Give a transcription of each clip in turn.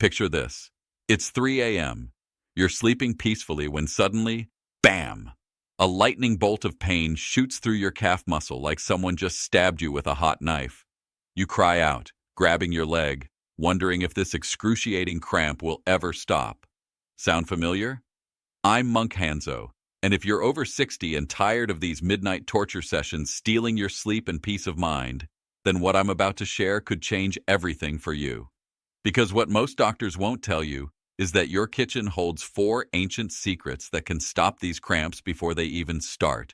Picture this. It's 3 a.m. You're sleeping peacefully when suddenly, bam! A lightning bolt of pain shoots through your calf muscle like someone just stabbed you with a hot knife. You cry out, grabbing your leg, wondering if this excruciating cramp will ever stop. Sound familiar? I'm Monk Hanzo, and if you're over 60 and tired of these midnight torture sessions stealing your sleep and peace of mind, then what I'm about to share could change everything for you. Because what most doctors won't tell you is that your kitchen holds 4 ancient secrets that can stop these cramps before they even start.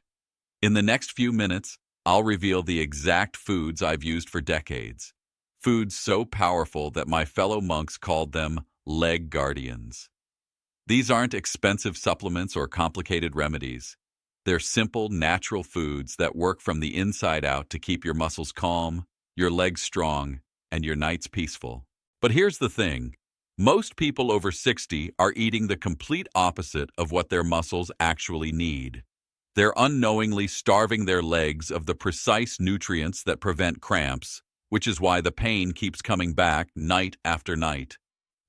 In the next few minutes, I'll reveal the exact foods I've used for decades. Foods so powerful that my fellow monks called them leg guardians. These aren't expensive supplements or complicated remedies. They're simple, natural foods that work from the inside out to keep your muscles calm, your legs strong, and your nights peaceful. But here's the thing. Most people over 60 are eating the complete opposite of what their muscles actually need. They're unknowingly starving their legs of the precise nutrients that prevent cramps, which is why the pain keeps coming back night after night.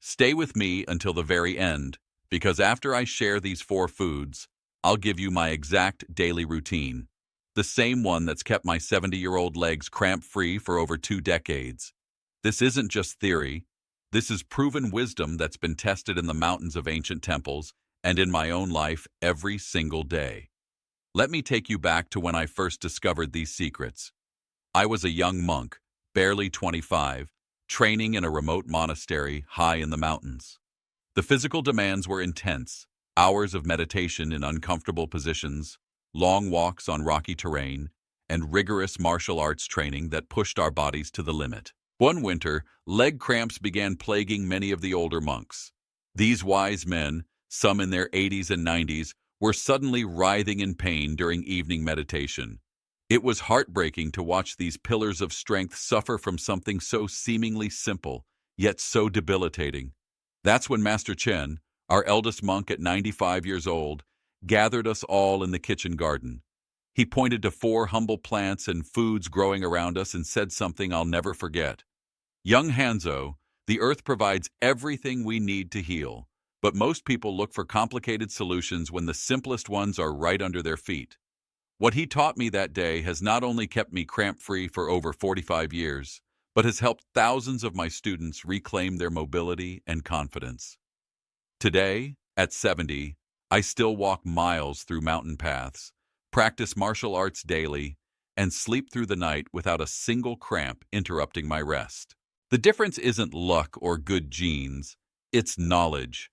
Stay with me until the very end, because after I share these 4 foods, I'll give you my exact daily routine, the same one that's kept my 70-year-old legs cramp-free for over 2 decades. This isn't just theory. This is proven wisdom that's been tested in the mountains of ancient temples and in my own life every single day. Let me take you back to when I first discovered these secrets. I was a young monk, barely 25, training in a remote monastery high in the mountains. The physical demands were intense, hours of meditation in uncomfortable positions, long walks on rocky terrain, and rigorous martial arts training that pushed our bodies to the limit. One winter, leg cramps began plaguing many of the older monks. These wise men, some in their 80s and 90s, were suddenly writhing in pain during evening meditation. It was heartbreaking to watch these pillars of strength suffer from something so seemingly simple, yet so debilitating. That's when Master Chen, our eldest monk at 95 years old, gathered us all in the kitchen garden. He pointed to 4 humble plants and foods growing around us and said something I'll never forget. Young Hanzo, the earth provides everything we need to heal, but most people look for complicated solutions when the simplest ones are right under their feet. What he taught me that day has not only kept me cramp-free for over 45 years, but has helped thousands of my students reclaim their mobility and confidence. Today, at 70, I still walk miles through mountain paths, practice martial arts daily, and sleep through the night without a single cramp interrupting my rest. The difference isn't luck or good genes, it's knowledge.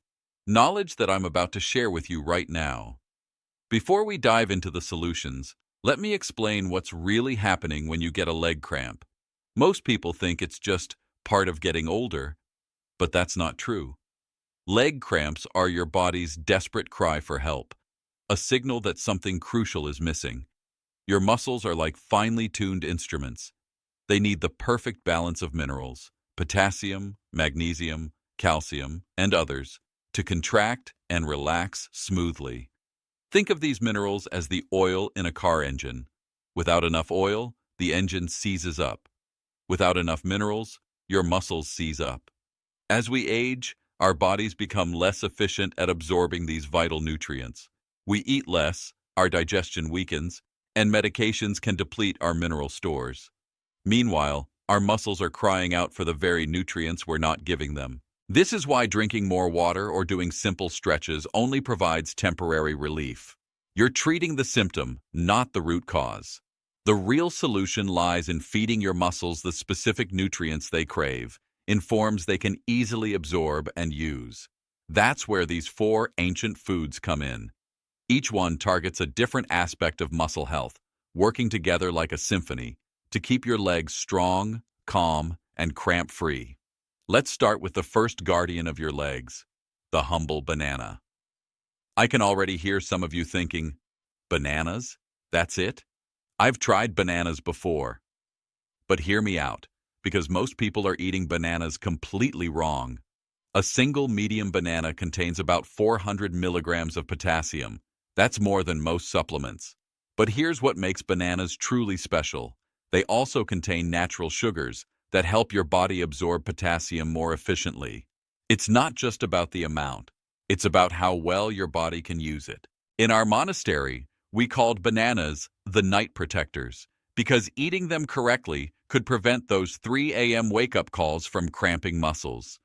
Knowledge that I'm about to share with you right now. Before we dive into the solutions, let me explain what's really happening when you get a leg cramp. Most people think it's just part of getting older, but that's not true. Leg cramps are your body's desperate cry for help, a signal that something crucial is missing. Your muscles are like finely tuned instruments. They need the perfect balance of minerals, potassium, magnesium, calcium, and others, to contract and relax smoothly. Think of these minerals as the oil in a car engine. Without enough oil, the engine seizes up. Without enough minerals, your muscles seize up. As we age, our bodies become less efficient at absorbing these vital nutrients. We eat less, our digestion weakens, and medications can deplete our mineral stores. Meanwhile, our muscles are crying out for the very nutrients we're not giving them. This is why drinking more water or doing simple stretches only provides temporary relief. You're treating the symptom, not the root cause. The real solution lies in feeding your muscles the specific nutrients they crave, in forms they can easily absorb and use. That's where these 4 ancient foods come in. Each one targets a different aspect of muscle health, working together like a symphony to keep your legs strong, calm, and cramp-free. Let's start with the first guardian of your legs, the humble banana. I can already hear some of you thinking, bananas? That's it? I've tried bananas before. But hear me out, because most people are eating bananas completely wrong. A single medium banana contains about 400 milligrams of potassium. That's more than most supplements. But here's what makes bananas truly special. They also contain natural sugars that help your body absorb potassium more efficiently. It's not just about the amount. It's about how well your body can use it. In our monastery, we called bananas the night protectors because eating them correctly could prevent those 3 a.m. wake-up calls from cramping muscles.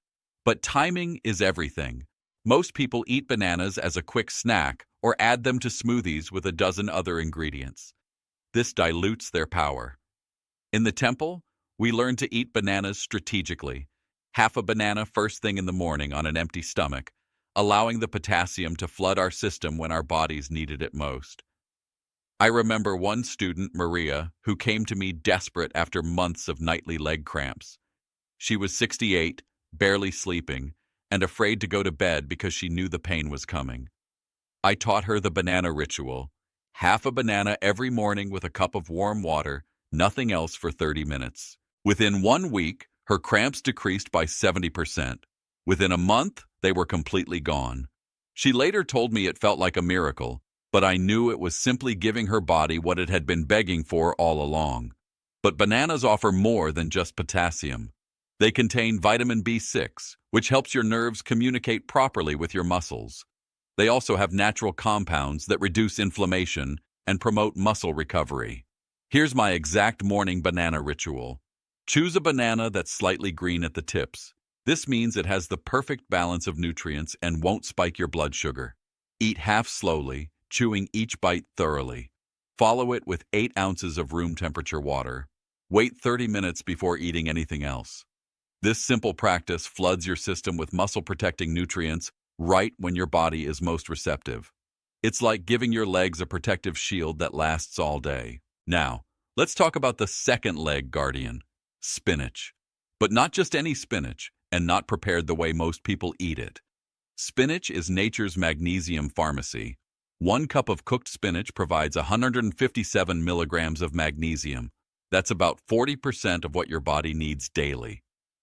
But timing is everything. Most people eat bananas as a quick snack or add them to smoothies with a dozen other ingredients. This dilutes their power. In the temple, we learn to eat bananas strategically. Half a banana first thing in the morning on an empty stomach, allowing the potassium to flood our system when our bodies needed it most. I remember one student, Maria, who came to me desperate after months of nightly leg cramps. She was 68, barely sleeping, and afraid to go to bed because she knew the pain was coming. I taught her the banana ritual. Half a banana every morning with a cup of warm water, nothing else for 30 minutes. Within 1 week, her cramps decreased by 70%. Within a month, they were completely gone. She later told me it felt like a miracle, but I knew it was simply giving her body what it had been begging for all along. But bananas offer more than just potassium. They contain vitamin B6, which helps your nerves communicate properly with your muscles. They also have natural compounds that reduce inflammation and promote muscle recovery. Here's my exact morning banana ritual. Choose a banana that's slightly green at the tips. This means it has the perfect balance of nutrients and won't spike your blood sugar. Eat half slowly, chewing each bite thoroughly. Follow it with 8 ounces of room temperature water. Wait 30 minutes before eating anything else. This simple practice floods your system with muscle-protecting nutrients right when your body is most receptive. It's like giving your legs a protective shield that lasts all day. Now, let's talk about the second leg guardian, spinach. But not just any spinach, and not prepared the way most people eat it. Spinach is nature's magnesium pharmacy. 1 cup of cooked spinach provides 157 milligrams of magnesium. That's about 40% of what your body needs daily.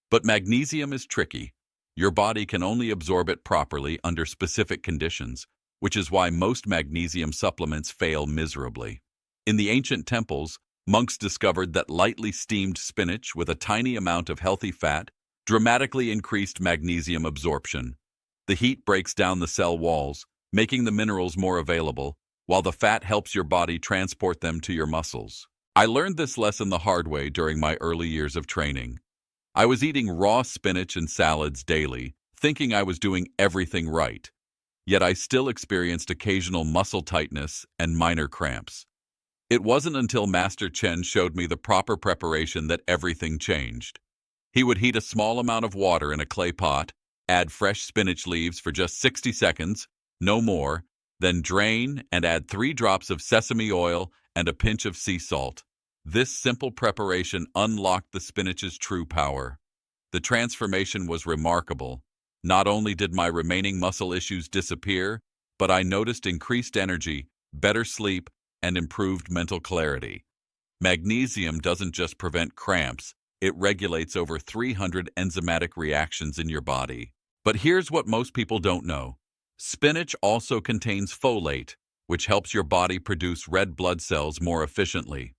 But magnesium is tricky. Your body can only absorb it properly under specific conditions, which is why most magnesium supplements fail miserably. In the ancient temples, monks discovered that lightly steamed spinach with a tiny amount of healthy fat dramatically increased magnesium absorption. The heat breaks down the cell walls, making the minerals more available, while the fat helps your body transport them to your muscles. I learned this lesson the hard way during my early years of training. I was eating raw spinach and salads daily, thinking I was doing everything right. Yet I still experienced occasional muscle tightness and minor cramps. It wasn't until Master Chen showed me the proper preparation that everything changed. He would heat a small amount of water in a clay pot, add fresh spinach leaves for just 60 seconds, no more, then drain and add 3 drops of sesame oil and a pinch of sea salt. This simple preparation unlocked the spinach's true power. The transformation was remarkable. Not only did my remaining muscle issues disappear, but I noticed increased energy, better sleep, and improved mental clarity. Magnesium doesn't just prevent cramps, it regulates over 300 enzymatic reactions in your body. But here's what most people don't know. Spinach also contains folate, which helps your body produce red blood cells more efficiently.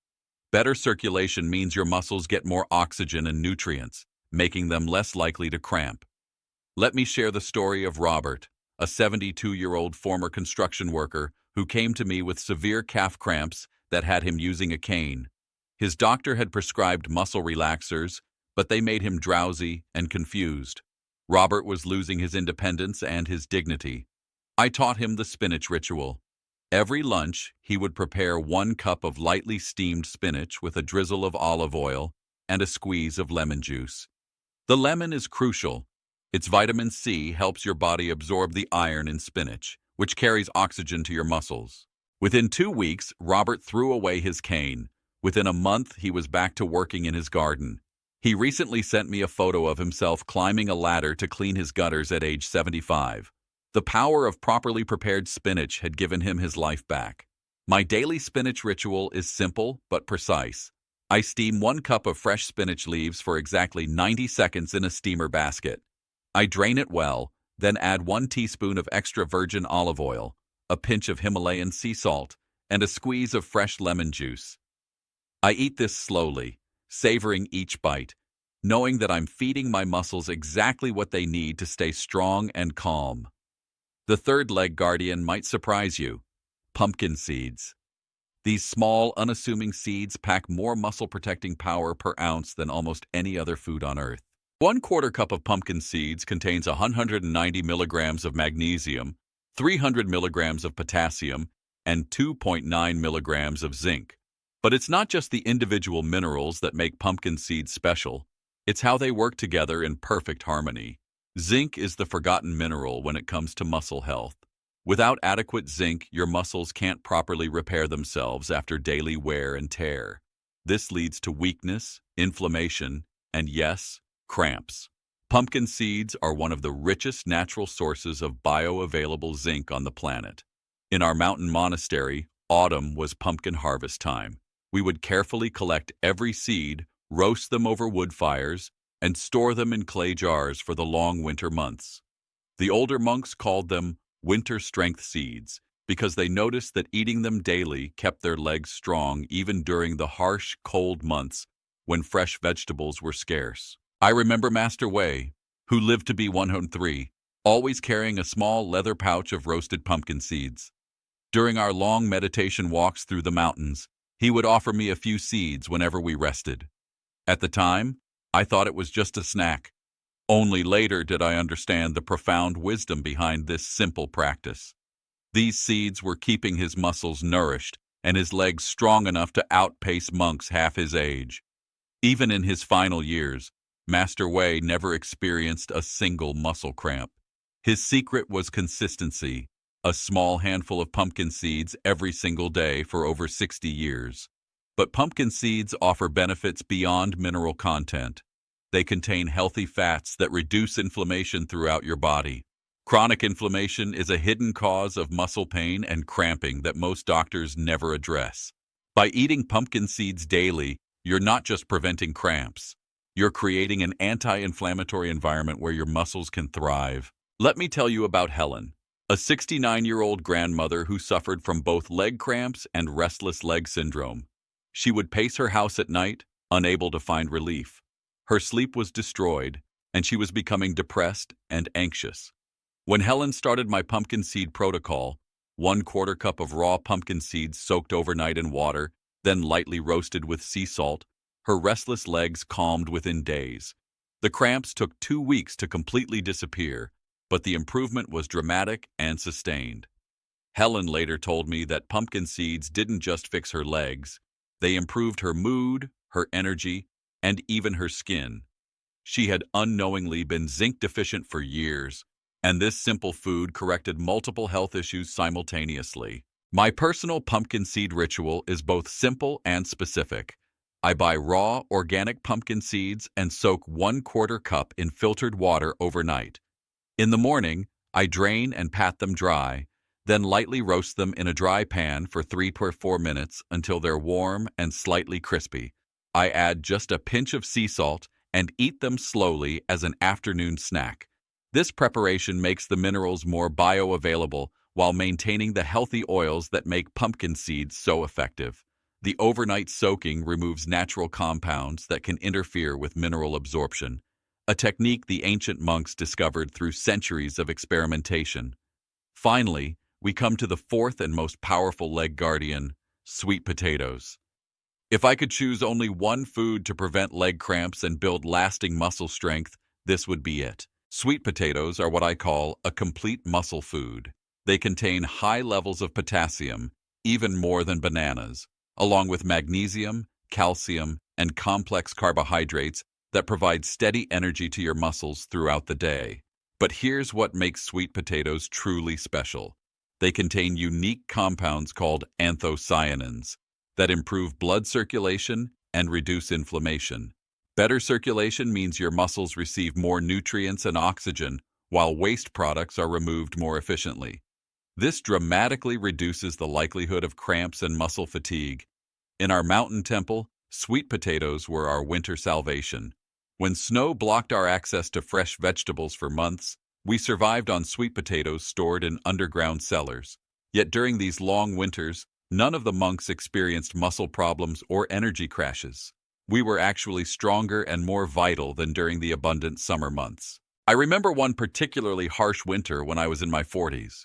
Better circulation means your muscles get more oxygen and nutrients, making them less likely to cramp. Let me share the story of Robert, a 72-year-old former construction worker who came to me with severe calf cramps that had him using a cane. His doctor had prescribed muscle relaxers, but they made him drowsy and confused. Robert was losing his independence and his dignity. I taught him the spinach ritual. Every lunch, he would prepare 1 cup of lightly steamed spinach with a drizzle of olive oil and a squeeze of lemon juice. The lemon is crucial. Its vitamin C helps your body absorb the iron in spinach, which carries oxygen to your muscles. Within 2 weeks, Robert threw away his cane. Within a month, he was back to working in his garden. He recently sent me a photo of himself climbing a ladder to clean his gutters at age 75. The power of properly prepared spinach had given him his life back. My daily spinach ritual is simple but precise. I steam 1 cup of fresh spinach leaves for exactly 90 seconds in a steamer basket. I drain it well, then add 1 teaspoon of extra virgin olive oil, a pinch of Himalayan sea salt, and a squeeze of fresh lemon juice. I eat this slowly, savoring each bite. knowing that I'm feeding my muscles exactly what they need to stay strong and calm. The third leg guardian might surprise you: pumpkin seeds. These small, unassuming seeds pack more muscle-protecting power per ounce than almost any other food on Earth. 1/4 cup of pumpkin seeds contains 190 milligrams of magnesium, 300 milligrams of potassium, and 2.9 milligrams of zinc. But it's not just the individual minerals that make pumpkin seeds special. It's how they work together in perfect harmony. Zinc is the forgotten mineral when it comes to muscle health. Without adequate zinc, your muscles can't properly repair themselves after daily wear and tear. This leads to weakness, inflammation, and yes, cramps. Pumpkin seeds are one of the richest natural sources of bioavailable zinc on the planet. In our mountain monastery, autumn was pumpkin harvest time. We would carefully collect every seed, roast them over wood fires, and store them in clay jars for the long winter months. The older monks called them winter strength seeds because they noticed that eating them daily kept their legs strong even during the harsh, cold months when fresh vegetables were scarce. I remember Master Wei, who lived to be 103, always carrying a small leather pouch of roasted pumpkin seeds. During our long meditation walks through the mountains, he would offer me a few seeds whenever we rested. At the time, I thought it was just a snack. Only later did I understand the profound wisdom behind this simple practice. These seeds were keeping his muscles nourished and his legs strong enough to outpace monks half his age. Even in his final years, Master Wei never experienced a single muscle cramp. His secret was consistency, a small handful of pumpkin seeds every single day for over 60 years. But pumpkin seeds offer benefits beyond mineral content. They contain healthy fats that reduce inflammation throughout your body. Chronic inflammation is a hidden cause of muscle pain and cramping that most doctors never address. By eating pumpkin seeds daily, you're not just preventing cramps. You're creating an anti-inflammatory environment where your muscles can thrive. Let me tell you about Helen, a 69-year-old grandmother who suffered from both leg cramps and restless leg syndrome. She would pace her house at night, unable to find relief. Her sleep was destroyed, and she was becoming depressed and anxious. When Helen started my pumpkin seed protocol, 1/4 cup of raw pumpkin seeds soaked overnight in water, then lightly roasted with sea salt, her restless legs calmed within days. The cramps took 2 weeks to completely disappear, but the improvement was dramatic and sustained. Helen later told me that pumpkin seeds didn't just fix her legs, they improved her mood, her energy, and even her skin. She had unknowingly been zinc deficient for years, and this simple food corrected multiple health issues simultaneously. My personal pumpkin seed ritual is both simple and specific. I buy raw, organic pumpkin seeds and soak 1/4 cup in filtered water overnight. In the morning, I drain and pat them dry, then lightly roast them in a dry pan for 3 to 4 minutes until they're warm and slightly crispy. I add just a pinch of sea salt and eat them slowly as an afternoon snack. This preparation makes the minerals more bioavailable while maintaining the healthy oils that make pumpkin seeds so effective. The overnight soaking removes natural compounds that can interfere with mineral absorption, a technique the ancient monks discovered through centuries of experimentation. Finally, we come to the fourth and most powerful leg guardian, sweet potatoes. If I could choose only one food to prevent leg cramps and build lasting muscle strength, this would be it. Sweet potatoes are what I call a complete muscle food. They contain high levels of potassium, even more than bananas, along with magnesium, calcium, and complex carbohydrates that provide steady energy to your muscles throughout the day. But here's what makes sweet potatoes truly special. They contain unique compounds called anthocyanins that improve blood circulation and reduce inflammation. Better circulation means your muscles receive more nutrients and oxygen, while waste products are removed more efficiently. This dramatically reduces the likelihood of cramps and muscle fatigue. In our mountain temple, sweet potatoes were our winter salvation. When snow blocked our access to fresh vegetables for months, we survived on sweet potatoes stored in underground cellars. Yet during these long winters, none of the monks experienced muscle problems or energy crashes. We were actually stronger and more vital than during the abundant summer months. I remember one particularly harsh winter when I was in my 40s.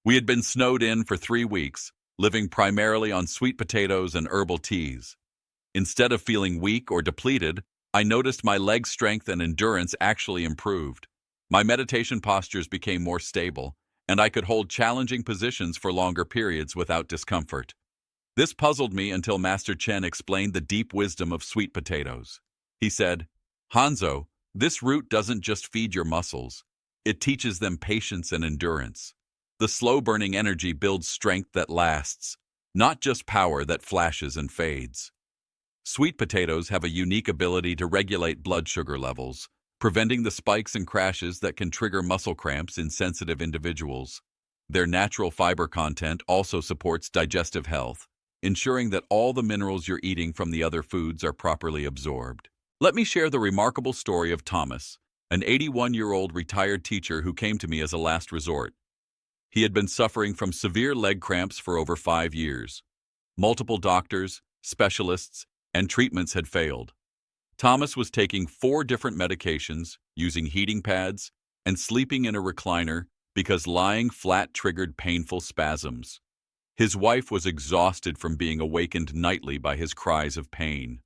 We had been snowed in for 3 weeks, living primarily on sweet potatoes and herbal teas. Instead of feeling weak or depleted, I noticed my leg strength and endurance actually improved. My meditation postures became more stable, and I could hold challenging positions for longer periods without discomfort. This puzzled me until Master Chen explained the deep wisdom of sweet potatoes. He said, "Hanzo, this root doesn't just feed your muscles. It teaches them patience and endurance. The slow-burning energy builds strength that lasts, not just power that flashes and fades." Sweet potatoes have a unique ability to regulate blood sugar levels, preventing the spikes and crashes that can trigger muscle cramps in sensitive individuals. Their natural fiber content also supports digestive health, ensuring that all the minerals you're eating from the other foods are properly absorbed. Let me share the remarkable story of Thomas, an 81-year-old retired teacher who came to me as a last resort. He had been suffering from severe leg cramps for over 5 years. Multiple doctors, specialists, and treatments had failed. Thomas was taking 4 different medications, using heating pads, and sleeping in a recliner because lying flat triggered painful spasms. His wife was exhausted from being awakened nightly by his cries of pain.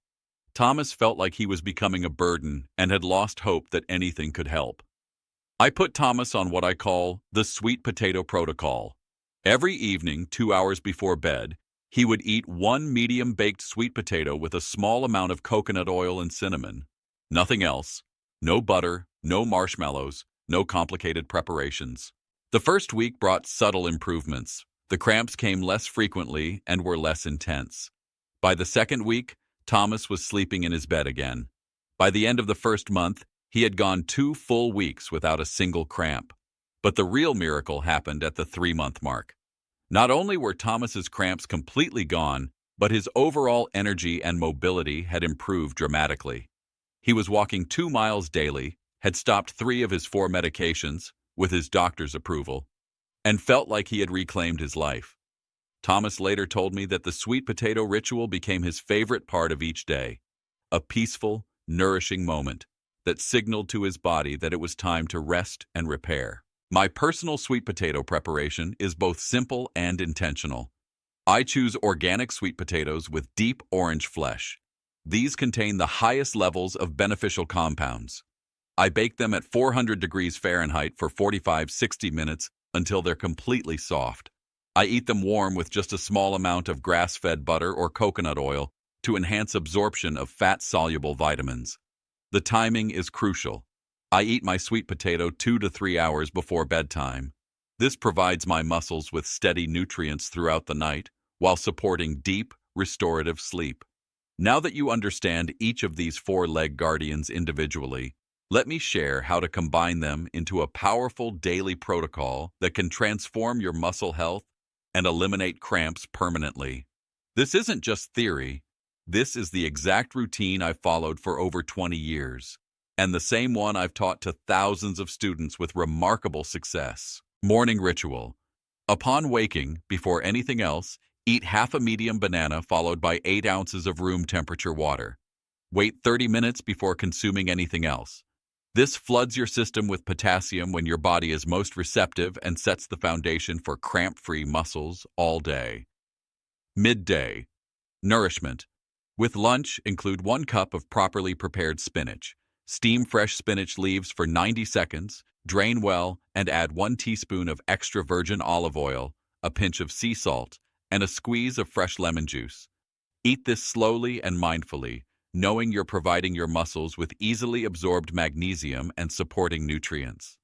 Thomas felt like he was becoming a burden and had lost hope that anything could help. I put Thomas on what I call the sweet potato protocol. Every evening, 2 hours before bed, he would eat 1 medium-baked sweet potato with a small amount of coconut oil and cinnamon. Nothing else. No butter, no marshmallows, no complicated preparations. The first week brought subtle improvements. The cramps came less frequently and were less intense. By the second week, Thomas was sleeping in his bed again. By the end of the first month, he had gone 2 full weeks without a single cramp. But the real miracle happened at the 3-month mark. Not only were Thomas's cramps completely gone, but his overall energy and mobility had improved dramatically. He was walking 2 miles daily, had stopped 3 of his 4 medications, with his doctor's approval, and felt like he had reclaimed his life. Thomas later told me that the sweet potato ritual became his favorite part of each day, a peaceful, nourishing moment that signaled to his body that it was time to rest and repair. My personal sweet potato preparation is both simple and intentional. I choose organic sweet potatoes with deep orange flesh. These contain the highest levels of beneficial compounds. I bake them at 400 degrees Fahrenheit for 45-60 minutes until they're completely soft. I eat them warm with just a small amount of grass-fed butter or coconut oil to enhance absorption of fat-soluble vitamins. The timing is crucial. I eat my sweet potato 2 to 3 hours before bedtime. This provides my muscles with steady nutrients throughout the night while supporting deep, restorative sleep. Now that you understand each of these 4 leg guardians individually, let me share how to combine them into a powerful daily protocol that can transform your muscle health and eliminate cramps permanently. This isn't just theory. This is the exact routine I've followed for over 20 years. And the same one I've taught to thousands of students with remarkable success. Morning ritual. Upon waking, before anything else, eat half a medium banana followed by 8 ounces of room temperature water. Wait 30 minutes before consuming anything else. This floods your system with potassium when your body is most receptive and sets the foundation for cramp-free muscles all day. Midday. Nourishment. With lunch, include 1 cup of properly prepared spinach. Steam fresh spinach leaves for 90 seconds, drain well, and add 1 teaspoon of extra virgin olive oil, a pinch of sea salt, and a squeeze of fresh lemon juice. Eat this slowly and mindfully, knowing you're providing your muscles with easily absorbed magnesium and supporting nutrients.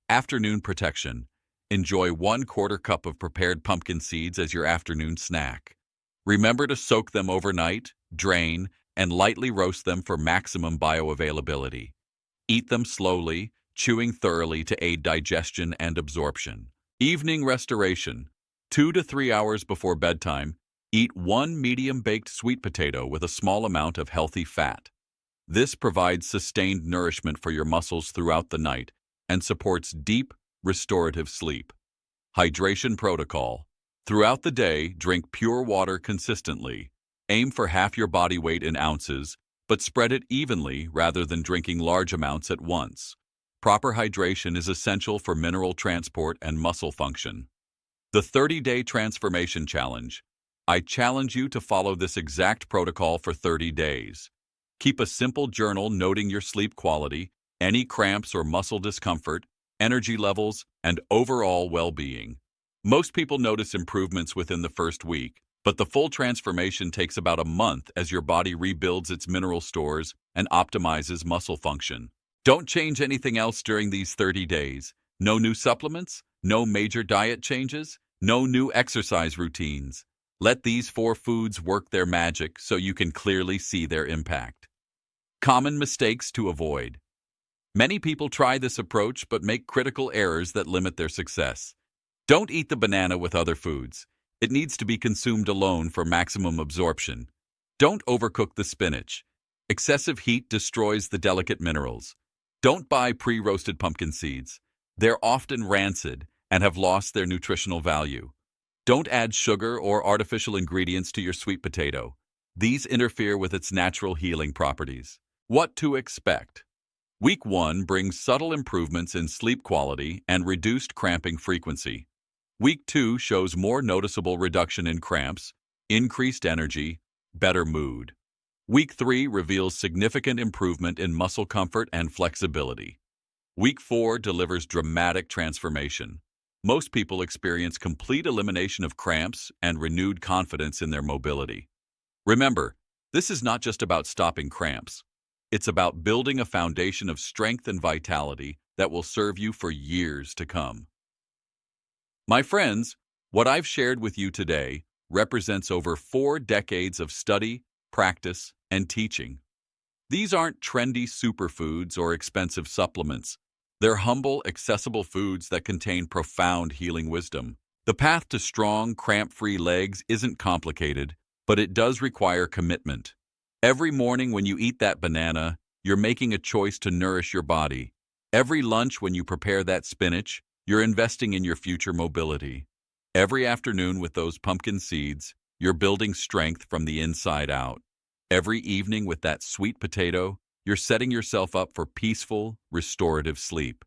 Afternoon protection. Enjoy 1/4 cup of prepared pumpkin seeds as your afternoon snack. Remember to soak them overnight, drain, and lightly roast them for maximum bioavailability. Eat them slowly, chewing thoroughly to aid digestion and absorption. Evening restoration. 2 to 3 hours before bedtime, eat 1 medium-baked sweet potato with a small amount of healthy fat. This provides sustained nourishment for your muscles throughout the night and supports deep, restorative sleep. Hydration protocol. Throughout the day, drink pure water consistently. Aim for half your body weight in ounces, but spread it evenly rather than drinking large amounts at once. Proper hydration is essential for mineral transport and muscle function. The 30-Day Transformation Challenge. I challenge you to follow this exact protocol for 30 days. Keep a simple journal noting your sleep quality, any cramps or muscle discomfort, energy levels, and overall well-being. Most people notice improvements within the first week, but the full transformation takes about a month as your body rebuilds its mineral stores and optimizes muscle function. Don't change anything else during these 30 days. No new supplements, no major diet changes, no new exercise routines. Let these 4 foods work their magic so you can clearly see their impact. Common mistakes to avoid. Many people try this approach but make critical errors that limit their success. Don't eat the banana with other foods. It needs to be consumed alone for maximum absorption. Don't overcook the spinach. Excessive heat destroys the delicate minerals. Don't buy pre-roasted pumpkin seeds. They're often rancid and have lost their nutritional value. Don't add sugar or artificial ingredients to your sweet potato. These interfere with its natural healing properties. What to expect? Week 1 brings subtle improvements in sleep quality and reduced cramping frequency. Week 2 shows more noticeable reduction in cramps, increased energy, better mood. Week 3 reveals significant improvement in muscle comfort and flexibility. Week 4 delivers dramatic transformation. Most people experience complete elimination of cramps and renewed confidence in their mobility. Remember, this is not just about stopping cramps. It's about building a foundation of strength and vitality that will serve you for years to come. My friends, what I've shared with you today represents over 4 decades of study, practice, and teaching. These aren't trendy superfoods or expensive supplements. They're humble, accessible foods that contain profound healing wisdom. The path to strong, cramp-free legs isn't complicated, but it does require commitment. Every morning when you eat that banana, you're making a choice to nourish your body. Every lunch when you prepare that spinach, you're investing in your future mobility. Every afternoon with those pumpkin seeds, you're building strength from the inside out. Every evening with that sweet potato, you're setting yourself up for peaceful, restorative sleep.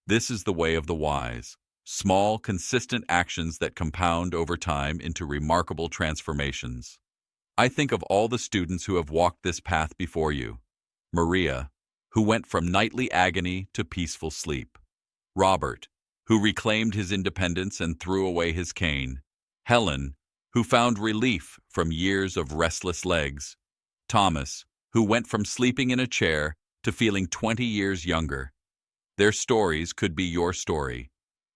This is the way of the wise. Small, consistent actions that compound over time into remarkable transformations. I think of all the students who have walked this path before you. Maria, who went from nightly agony to peaceful sleep. Robert, who reclaimed his independence and threw away his cane. Helen, who found relief from years of restless legs. Thomas, who went from sleeping in a chair to feeling 20 years younger. Their stories could be your story.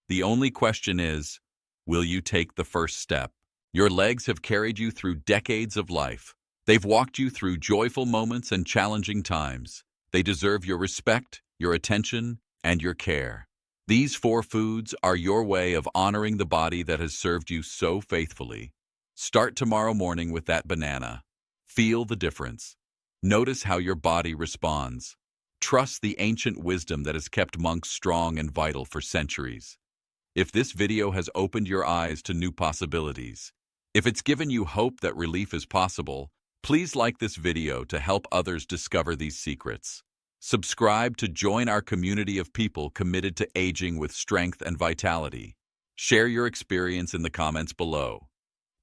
The only question is, will you take the first step? Your legs have carried you through decades of life. They've walked you through joyful moments and challenging times. They deserve your respect, your attention, and your care. These 4 foods are your way of honoring the body that has served you so faithfully. Start tomorrow morning with that banana. Feel the difference. Notice how your body responds. Trust the ancient wisdom that has kept monks strong and vital for centuries. If this video has opened your eyes to new possibilities, if it's given you hope that relief is possible, please like this video to help others discover these secrets. Subscribe to join our community of people committed to aging with strength and vitality. Share your experience in the comments below.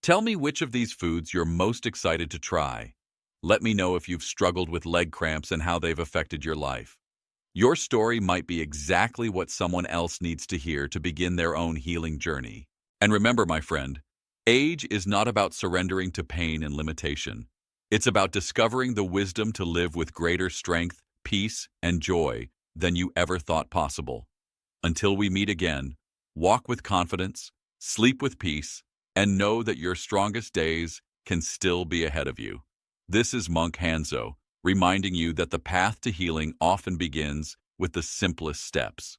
Tell me which of these foods you're most excited to try. Let me know if you've struggled with leg cramps and how they've affected your life. Your story might be exactly what someone else needs to hear to begin their own healing journey. And remember, my friend, age is not about surrendering to pain and limitation. It's about discovering the wisdom to live with greater strength, peace, and joy than you ever thought possible. Until we meet again, walk with confidence, sleep with peace, and know that your strongest days can still be ahead of you. This is Monk Hanzo, reminding you that the path to healing often begins with the simplest steps.